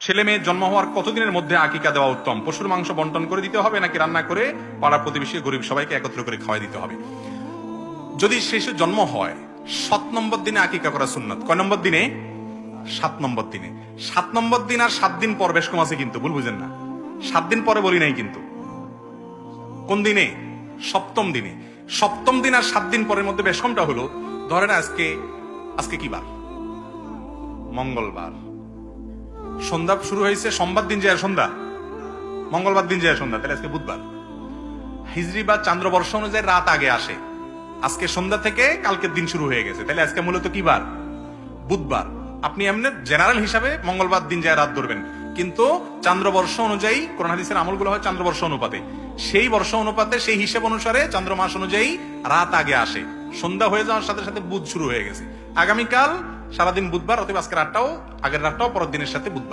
ছেলে মেয়ের জন্ম হওয়ার কতদিনের মধ্যে আকিকা দেওয়া উত্তম? পশুর মাংস বন্টন করে দিতে হবে নাকি রান্না করে পাড়া প্রতিবেশী গরিব সবাইকে একত্র করে খাওয়াই দিতে হবে? যদি শিশু জন্ম হয় 7 নম্বর দিনে আকিকা করা সুন্নাত। কয় নম্বর দিনে? 7 নম্বর দিনে। 7 নম্বর দিন আর 7 দিন পর বেশ কম আছে কিন্তু, ভুল বুঝেন না। 7 দিন পরে বলি নাই কিন্তু। কোন দিনে? সপ্তম দিনে। সপ্তম দিন আর 7 দিন পরের মধ্যে বেশ কমটা হলো, ধরেন আজকে কি বার? মঙ্গলবার। সন্ধ্যা শুরু হয়েছে সোমবার দিন যায় সন্ধ্যা, মঙ্গলবার দিন যায় সন্ধ্যা, তাহলে আজকে বুধবার। হিজরি বা চান্দ্রবর্ষ অনুযায়ী রাত আগে আসে, আজকে সন্ধ্যা থেকে কালকের দিন শুরু হয়ে গেছে, তাহলে আজকে মূলত কি বার? বুধবার। আপনি এমনি জেনারেল হিসাবে মঙ্গলবার দিন যায় রাত ধরবেন, কিন্তু চান্দ্রবর্ষ অনুযায়ী কোরআন হাদিসের আমলগুলো হয় চান্দ্রবর্ষ অনুপাতে, সেই বর্ষ অনুপাতে সেই হিসাব অনুসারে চন্দ্রমাস অনুযায়ী রাত আগে আসে, সন্ধ্যা হয়ে যাওয়ার সাথে সাথে বুধ শুরু হয়ে গেছে। আগামীকাল সারাদিন বুধবার, অতএব আজকের রাতটাও আগের রাতটাও পরের দিনের সাথে বুধবার।